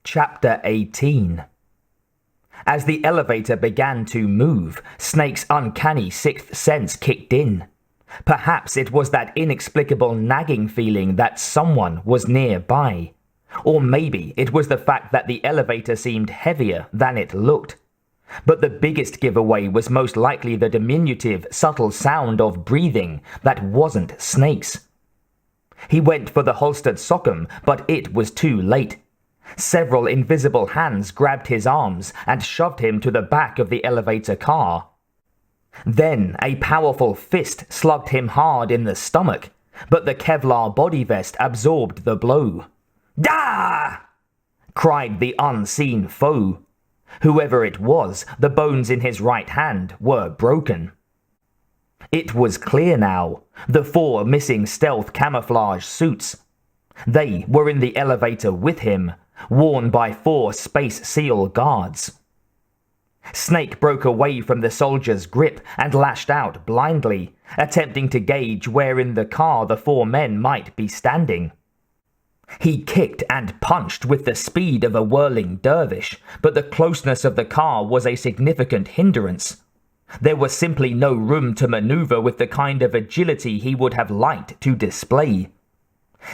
Chapter 18. As the elevator began to move, Snake's uncanny sixth sense kicked in. Perhaps it was that inexplicable nagging feeling that someone was nearby. Or maybe it was the fact that the elevator seemed heavier than it looked. But the biggest giveaway was most likely the diminutive, subtle sound of breathing that wasn't Snake's. He went for the holstered sockum, but it was too late. Several invisible hands grabbed his arms and shoved him to the back of the elevator car. Then a powerful fist slugged him hard in the stomach, but the Kevlar body vest absorbed the blow. "Dah!" cried the unseen foe. Whoever it was, the bones in his right hand were broken. It was clear now, the four missing stealth camouflage suits. They were in the elevator with him, worn by four Space SEAL guards. Snake broke away from the soldier's grip and lashed out blindly, attempting to gauge where in the car the four men might be standing. He kicked and punched with the speed of a whirling dervish, but the closeness of the car was a significant hindrance. There was simply no room to maneuver with the kind of agility he would have liked to display.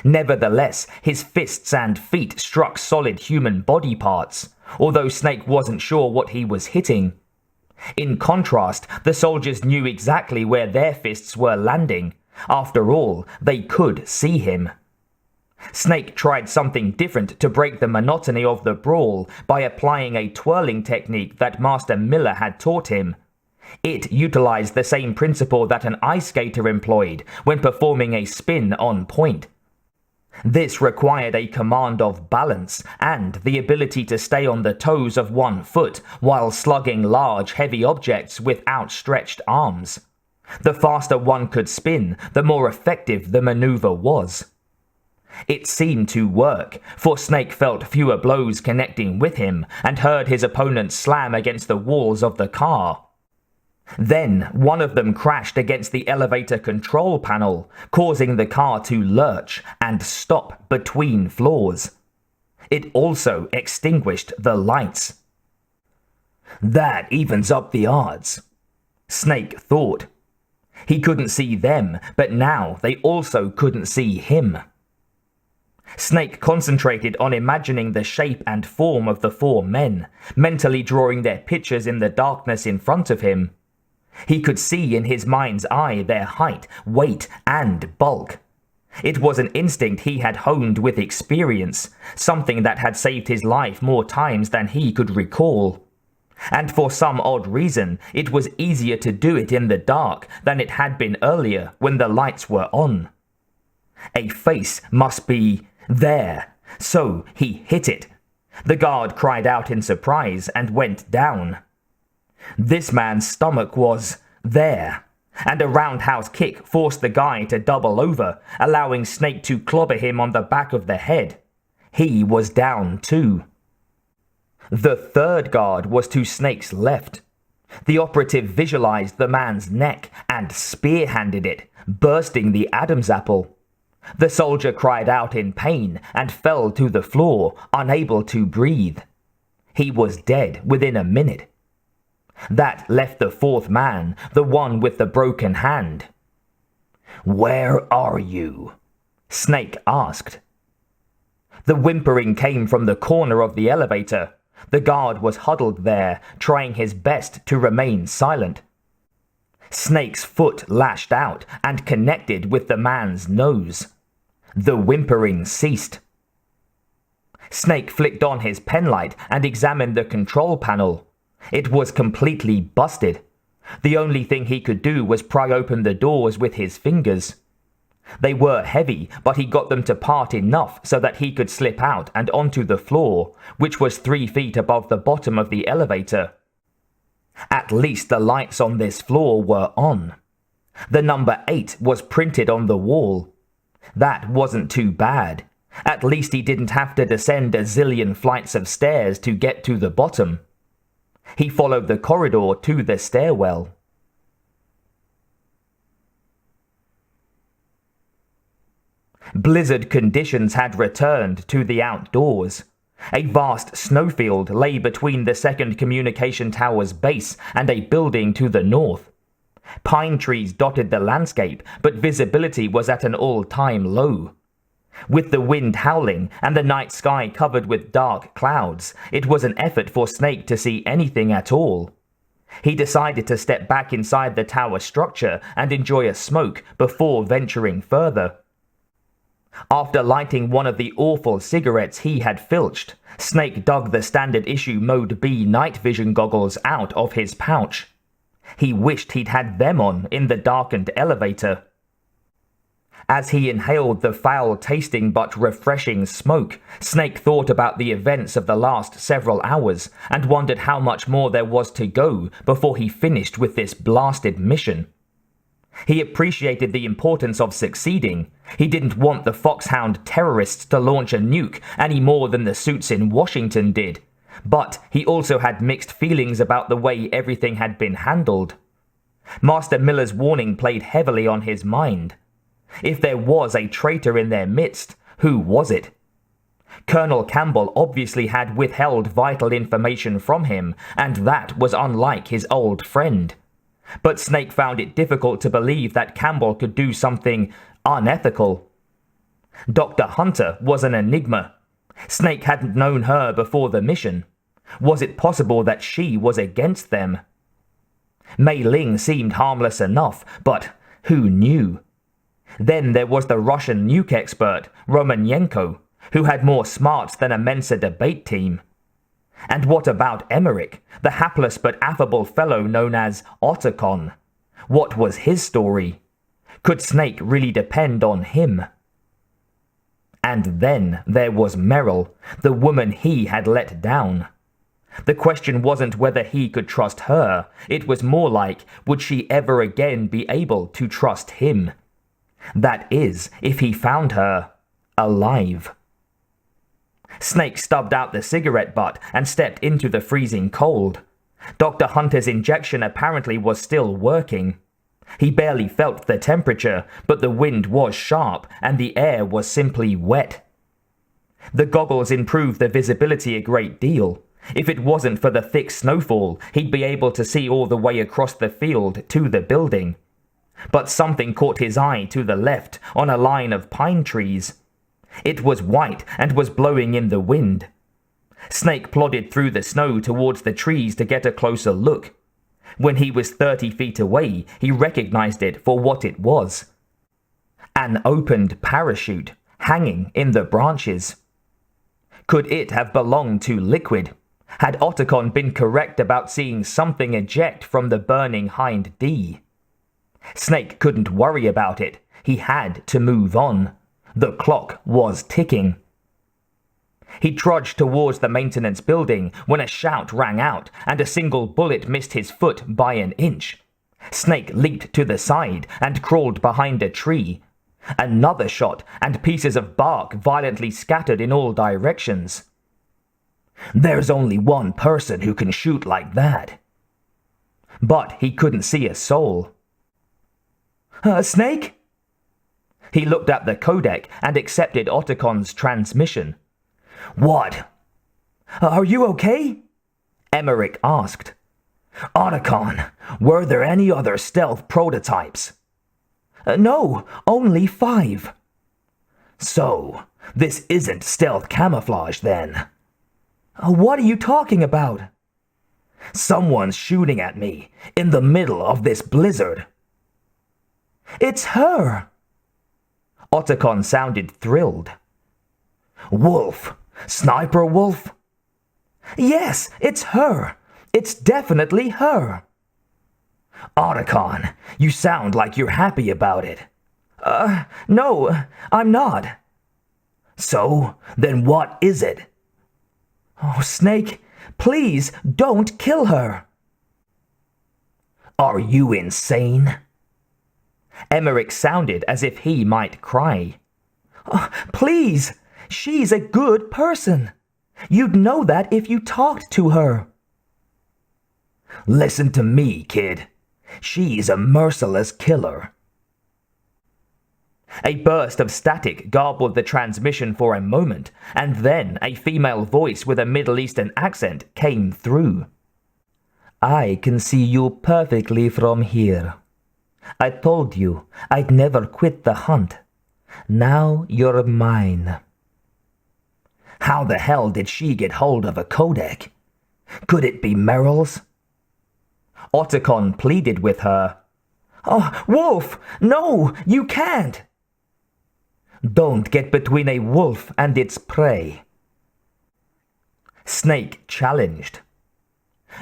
Nevertheless, his fists and feet struck solid human body parts, although Snake wasn't sure what he was hitting. In contrast, the soldiers knew exactly where their fists were landing. After all, they could see him. Snake tried something different to break the monotony of the brawl by applying a twirling technique that Master Miller had taught him. It utilized the same principle that an ice skater employed when performing a spin on point. This required a command of balance and the ability to stay on the toes of one foot while slugging large, heavy objects with outstretched arms. The faster one could spin, the more effective the maneuver was. It seemed to work, for Snake felt fewer blows connecting with him and heard his opponent slam against the walls of the car. Then, one of them crashed against the elevator control panel, causing the car to lurch and stop between floors. It also extinguished the lights. That evens up the odds, Snake thought. He couldn't see them, but now they also couldn't see him. Snake concentrated on imagining the shape and form of the four men, mentally drawing their pictures in the darkness in front of him. He could see in his mind's eye their height, weight, and bulk. It was an instinct he had honed with experience, something that had saved his life more times than he could recall. And for some odd reason, it was easier to do it in the dark than it had been earlier when the lights were on. A face must be there, so he hit it. The guard cried out in surprise and went down. This man's stomach was there, and a roundhouse kick forced the guy to double over, allowing Snake to clobber him on the back of the head. He was down too. The third guard was to Snake's left. The operative visualized the man's neck and spearhanded it, bursting the Adam's apple. The soldier cried out in pain and fell to the floor, unable to breathe. He was dead within a minute. That left the fourth man, the one with the broken hand. "Where are you?" Snake asked. The whimpering came from the corner of the elevator. The guard was huddled there, trying his best to remain silent. Snake's foot lashed out and connected with the man's nose. The whimpering ceased. Snake flicked on his penlight and examined the control panel. It was completely busted. The only thing he could do was pry open the doors with his fingers. They were heavy, but he got them to part enough so that he could slip out and onto the floor, which was 3 feet above the bottom of the elevator. At least the lights on this floor were on. The number 8 was printed on the wall. That wasn't too bad. At least he didn't have to descend a zillion flights of stairs to get to the bottom. He followed the corridor to the stairwell. Blizzard conditions had returned to the outdoors. A vast snowfield lay between the second communication tower's base and a building to the north. Pine trees dotted the landscape, but visibility was at an all-time low. With the wind howling and the night sky covered with dark clouds, it was an effort for Snake to see anything at all. He decided to step back inside the tower structure and enjoy a smoke before venturing further. After lighting one of the awful cigarettes he had filched, Snake dug the standard issue Mode B night vision goggles out of his pouch. He wished he'd had them on in the darkened elevator. As he inhaled the foul-tasting but refreshing smoke, Snake thought about the events of the last several hours and wondered how much more there was to go before he finished with this blasted mission. He appreciated the importance of succeeding. He didn't want the Foxhound terrorists to launch a nuke any more than the suits in Washington did. But he also had mixed feelings about the way everything had been handled. Master Miller's warning played heavily on his mind. If there was a traitor in their midst, who was it? Colonel Campbell obviously had withheld vital information from him, and that was unlike his old friend. But Snake found it difficult to believe that Campbell could do something unethical. Dr. Hunter was an enigma. Snake hadn't known her before the mission. Was it possible that she was against them? Mei Ling seemed harmless enough, but who knew? Then there was the Russian nuke expert, Romanenko, who had more smarts than a Mensa debate team. And what about Emmerich, the hapless but affable fellow known as Otacon? What was his story? Could Snake really depend on him? And then there was Meryl, the woman he had let down. The question wasn't whether he could trust her, it was more like, would she ever again be able to trust him? That is, if he found her alive. Snake stubbed out the cigarette butt and stepped into the freezing cold. Dr. Hunter's injection apparently was still working. He barely felt the temperature, but the wind was sharp and the air was simply wet. The goggles improved the visibility a great deal. If it wasn't for the thick snowfall, he'd be able to see all the way across the field to the building. But something caught his eye to the left on a line of pine trees. It was white and was blowing in the wind. Snake plodded through the snow towards the trees to get a closer look. When he was 30 feet away, he recognized it for what it was. An opened parachute hanging in the branches. Could it have belonged to Liquid? Had Otacon been correct about seeing something eject from the burning Hind D? Snake couldn't worry about it. He had to move on. The clock was ticking. He trudged towards the maintenance building when a shout rang out and a single bullet missed his foot by an inch. Snake leaped to the side and crawled behind a tree. Another shot and pieces of bark violently scattered in all directions. There's only one person who can shoot like that. But he couldn't see a soul. Snake? He looked at the codec and accepted Otacon's transmission. What? Are you okay? Emmerich asked. Otacon, were there any other stealth prototypes? No, only 5. So, this isn't stealth camouflage then? What are you talking about? Someone's shooting at me in the middle of this blizzard. It's her! Otacon sounded thrilled. Wolf? Sniper Wolf? Yes, it's her. It's definitely her. Otacon, you sound like you're happy about it. No, I'm not. So, then what is it? Oh, Snake, please don't kill her. Are you insane? Emmerich sounded as if he might cry. Oh, please, she's a good person. You'd know that if you talked to her. Listen to me, kid. She's a merciless killer. A burst of static garbled the transmission for a moment, and then a female voice with a Middle Eastern accent came through. I can see you perfectly from here. I told you I'd never quit the hunt. Now you're mine. How the hell did she get hold of a codec? Could it be Meryl's? Otacon pleaded with her. Oh, Wolf! No, you can't! Don't get between a wolf and its prey. Snake challenged.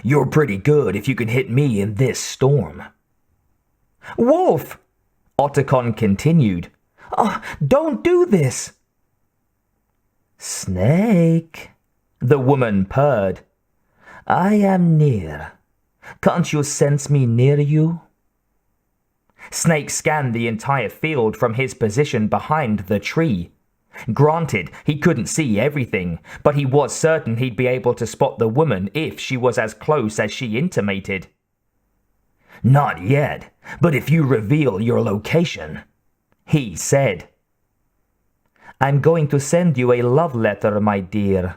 You're pretty good if you can hit me in this storm. Wolf! Otacon continued. Oh, don't do this! Snake, the woman purred. I am near. Can't you sense me near you? Snake scanned the entire field from his position behind the tree. Granted, he couldn't see everything, but he was certain he'd be able to spot the woman if she was as close as she intimated. Not yet, but if you reveal your location, he said. I'm going to send you a love letter, my dear.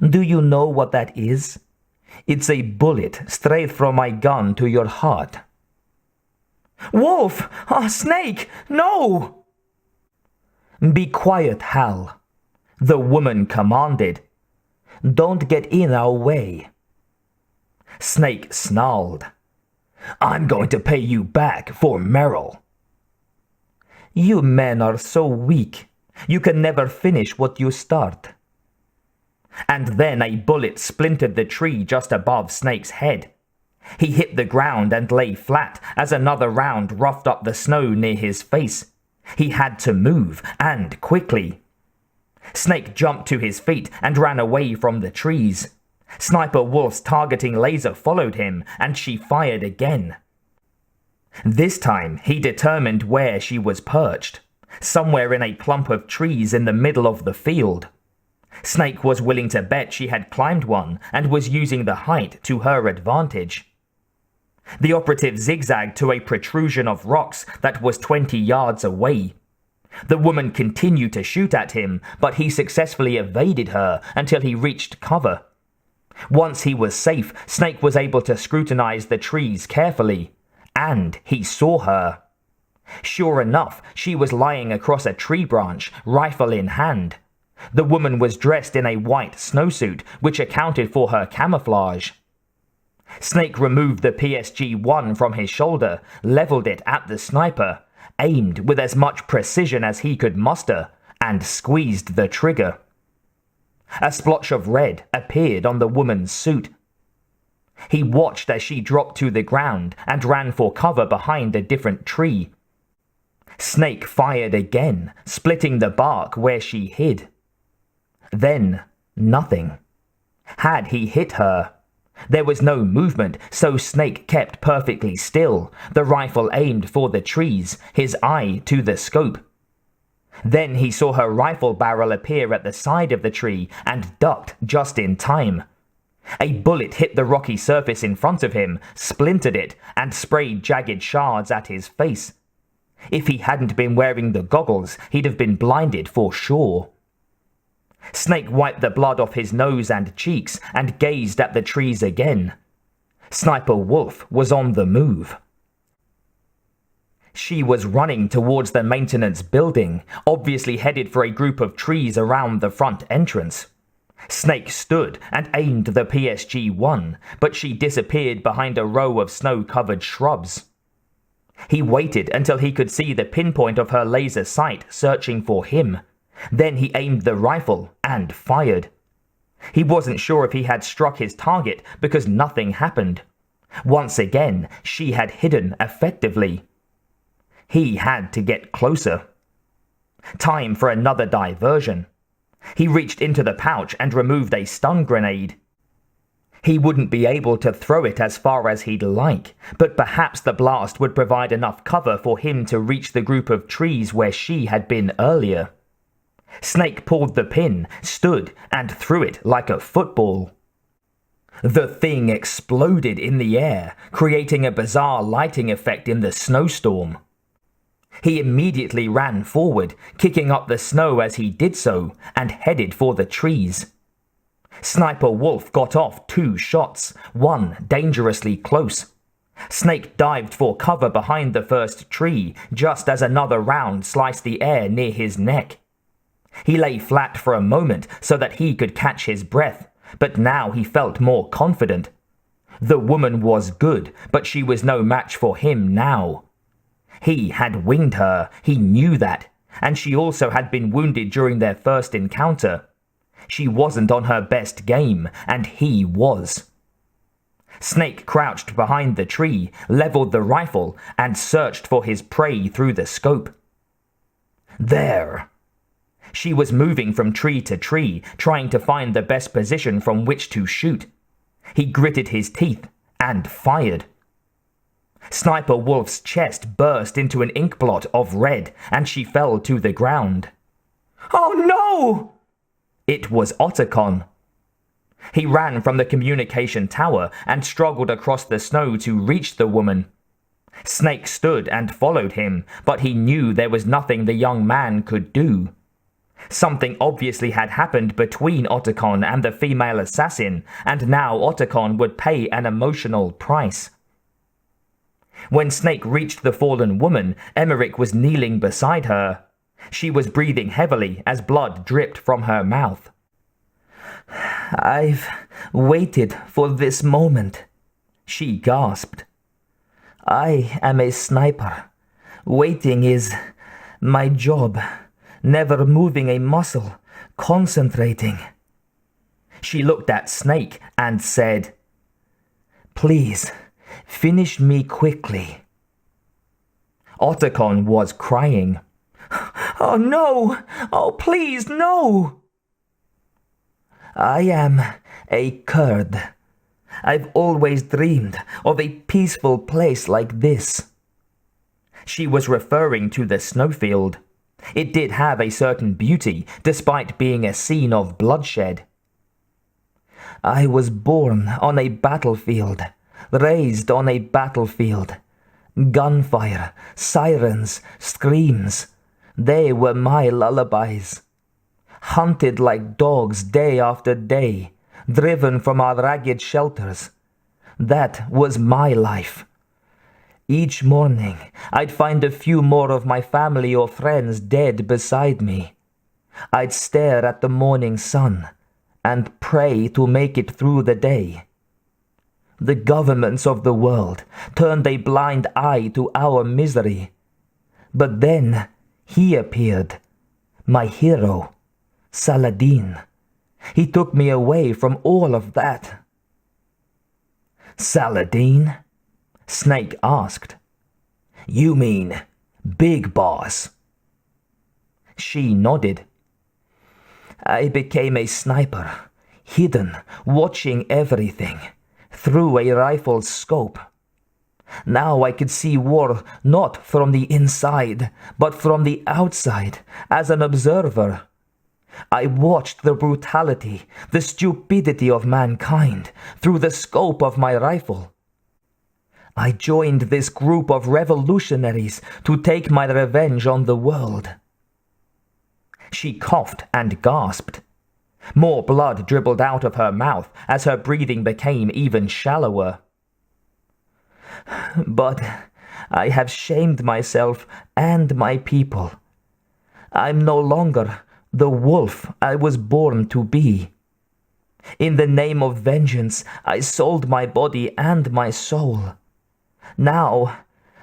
Do you know what that is? It's a bullet straight from my gun to your heart. Wolf! Ah, Snake! No! Be quiet, Hal, the woman commanded. Don't get in our way. Snake snarled. I'm going to pay you back for Meryl. You men are so weak. You can never finish what you start. And then a bullet splintered the tree just above Snake's head. He hit the ground and lay flat as another round roughed up the snow near his face. He had to move, and quickly. Snake jumped to his feet and ran away from the trees. Sniper Wolf's targeting laser followed him, and she fired again. This time, he determined where she was perched, somewhere in a clump of trees in the middle of the field. Snake was willing to bet she had climbed one and was using the height to her advantage. The operative zigzagged to a protrusion of rocks that was 20 yards away. The woman continued to shoot at him, but he successfully evaded her until he reached cover. Once he was safe, Snake was able to scrutinize the trees carefully, and he saw her. Sure enough, she was lying across a tree branch, rifle in hand. The woman was dressed in a white snowsuit, which accounted for her camouflage. Snake removed the PSG-1 from his shoulder, leveled it at the sniper, aimed with as much precision as he could muster, and squeezed the trigger. A splotch of red appeared on the woman's suit. He watched as she dropped to the ground and ran for cover behind a different tree. Snake fired again, splitting the bark where she hid. Then, nothing. Had he hit her? There was no movement, so Snake kept perfectly still, the rifle aimed for the trees, his eye to the scope. Then he saw her rifle barrel appear at the side of the tree and ducked just in time. A bullet hit the rocky surface in front of him, splintered it, and sprayed jagged shards at his face. If he hadn't been wearing the goggles, he'd have been blinded for sure. Snake wiped the blood off his nose and cheeks and gazed at the trees again. Sniper Wolf was on the move. She was running towards the maintenance building, obviously headed for a group of trees around the front entrance. Snake stood and aimed the PSG-1, but she disappeared behind a row of snow-covered shrubs. He waited until he could see the pinpoint of her laser sight searching for him. Then he aimed the rifle and fired. He wasn't sure if he had struck his target because nothing happened. Once again, she had hidden effectively. He had to get closer. Time for another diversion. He reached into the pouch and removed a stun grenade. He wouldn't be able to throw it as far as he'd like, but perhaps the blast would provide enough cover for him to reach the group of trees where she had been earlier. Snake pulled the pin, stood, and threw it like a football. The thing exploded in the air, creating a bizarre lighting effect in the snowstorm. He immediately ran forward, kicking up the snow as he did so, and headed for the trees. Sniper Wolf got off 2 shots, one dangerously close. Snake dived for cover behind the first tree, just as another round sliced the air near his neck. He lay flat for a moment so that he could catch his breath, but now he felt more confident. The woman was good, but she was no match for him now. He had winged her, he knew that, and she also had been wounded during their first encounter. She wasn't on her best game, and he was. Snake crouched behind the tree, leveled the rifle, and searched for his prey through the scope. There! She was moving from tree to tree, trying to find the best position from which to shoot. He gritted his teeth and fired. Sniper Wolf's chest burst into an inkblot of red, and she fell to the ground. "Oh no!" It was Otacon. He ran from the communication tower and struggled across the snow to reach the woman. Snake stood and followed him, but he knew there was nothing the young man could do. Something obviously had happened between Otacon and the female assassin, and now Otacon would pay an emotional price. When Snake reached the fallen woman, Emmerich was kneeling beside her. She was breathing heavily as blood dripped from her mouth. "I've waited for this moment," she gasped. "I am a sniper. Waiting is my job, never moving a muscle, concentrating." She looked at Snake and said, "Please, finish me quickly." Otacon was crying. "Oh no! Oh please, no!" "I am a Kurd. I've always dreamed of a peaceful place like this." She was referring to the snowfield. It did have a certain beauty, despite being a scene of bloodshed. "I was born on a battlefield, raised on a battlefield. Gunfire, sirens, screams. They were my lullabies. Hunted like dogs day after day, driven from our ragged shelters. That was my life. Each morning, I'd find a few more of my family or friends dead beside me. I'd stare at the morning sun and pray to make it through the day. The governments of the world turned a blind eye to our misery. But then he appeared, my hero, Saladin. He took me away from all of that." "Saladin?" Snake asked. "You mean Big Boss?" She nodded. "I became a sniper, hidden, watching everything, through a rifle's scope. Now I could see war not from the inside, but from the outside, as an observer. I watched the brutality, the stupidity of mankind, through the scope of my rifle. I joined this group of revolutionaries to take my revenge on the world." She coughed and gasped. More blood dribbled out of her mouth as her breathing became even shallower. "But I have shamed myself and my people. I'm no longer the wolf I was born to be. In the name of vengeance, I sold my body and my soul. Now,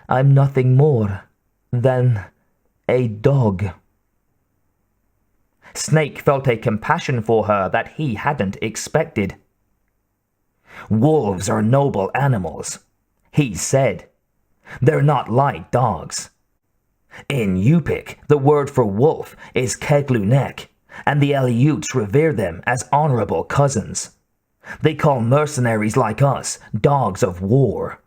I'm nothing more than a dog." Snake felt a compassion for her that he hadn't expected. "Wolves are noble animals," he said. "They're not like dogs. In Yupik, the word for wolf is Keglunek, and the Aleutians revere them as honorable cousins. They call mercenaries like us dogs of war.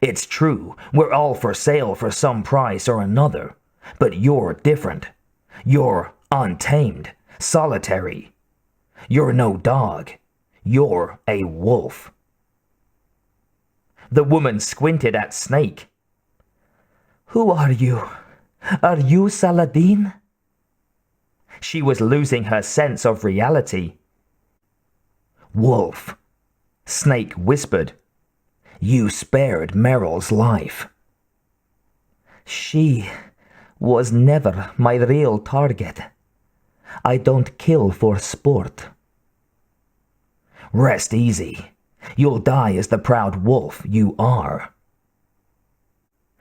It's true, we're all for sale for some price or another, but you're different. You're untamed, solitary. You're no dog. You're a wolf." The woman squinted at Snake. "Who are you? Are you Saladin? She was losing her sense of reality. Wolf, Snake whispered. You spared Meryl's life. She was never my real target. I don't kill for sport. Rest easy. You'll die as the proud wolf you are.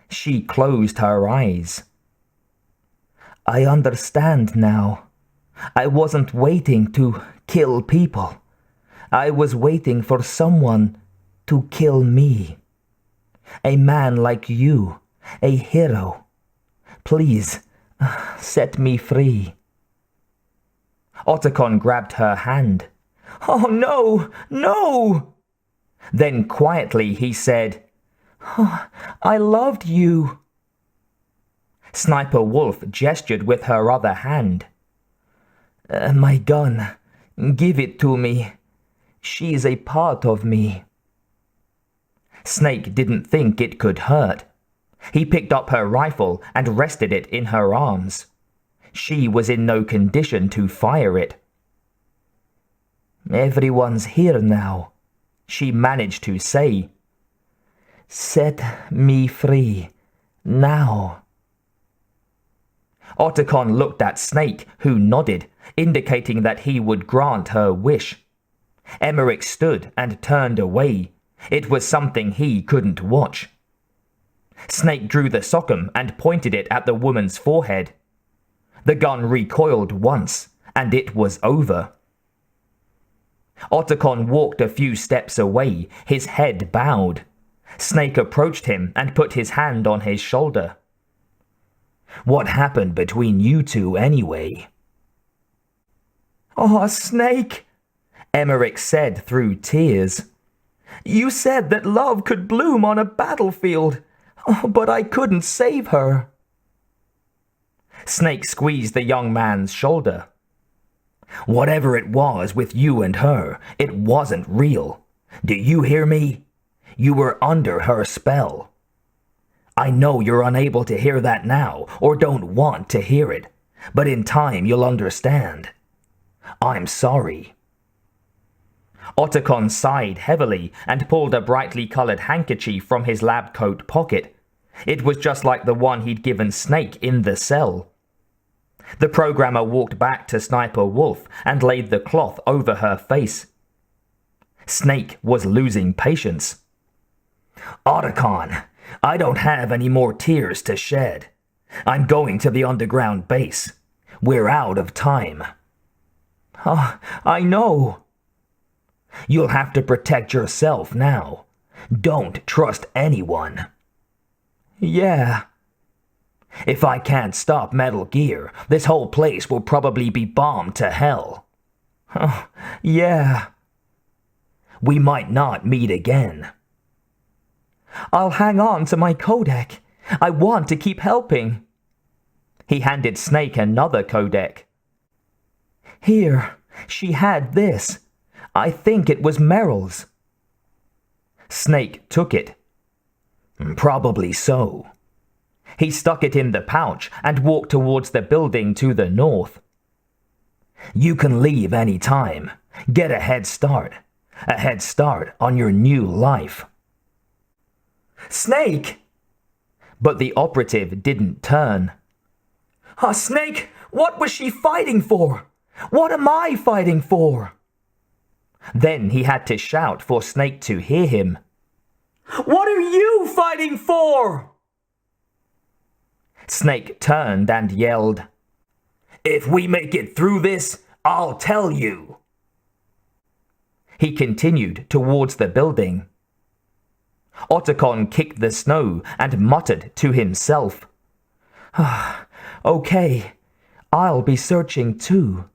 She closed her eyes. I understand now. I wasn't waiting to kill people. I was waiting for someone to kill me. A man like you, a hero. Please, set me free. Otacon grabbed her hand. Oh, no, no! Then quietly he said, oh, I loved you. Sniper Wolf gestured with her other hand. My gun, give it to me. She's a part of me. Snake didn't think it could hurt. He picked up her rifle and rested it in her arms. She was in no condition to fire it. Everyone's here now, she managed to say. Set me free, now. Otacon looked at Snake, who nodded, indicating that he would grant her wish. Emmerich stood and turned away. It was something he couldn't watch. Snake drew the sockum and pointed it at the woman's forehead. The gun recoiled once, and it was over. Otacon walked a few steps away, his head bowed. Snake approached him and put his hand on his shoulder. What happened between you two anyway? Oh, Snake, Emmerich said through tears. You said that love could bloom on a battlefield, but I couldn't save her. Snake squeezed the young man's shoulder. Whatever it was with you and her, it wasn't real. Do you hear me? You were under her spell. I know you're unable to hear that now, or don't want to hear it, but in time you'll understand. I'm sorry. Otacon sighed heavily and pulled a brightly colored handkerchief from his lab coat pocket. It was just like the one he'd given Snake in the cell. The programmer walked back to Sniper Wolf and laid the cloth over her face. Snake was losing patience. Otacon, I don't have any more tears to shed. I'm going to the underground base. We're out of time. I know. You'll have to protect yourself now. Don't trust anyone. Yeah. If I can't stop Metal Gear, this whole place will probably be bombed to hell. Yeah. We might not meet again. I'll hang on to my codec. I want to keep helping. He handed Snake another codec. Here, she had this. I think it was Meryl's. Snake took it. Probably so. He stuck it in the pouch and walked towards the building to the north. You can leave any time. Get a head start. A head start on your new life. Snake! But the operative didn't turn. Snake, what was she fighting for? What am I fighting for? Then he had to shout for Snake to hear him. What are you fighting for? Snake turned and yelled, If we make it through this, I'll tell you. He continued towards the building. Otacon kicked the snow and muttered to himself, Okay, I'll be searching too.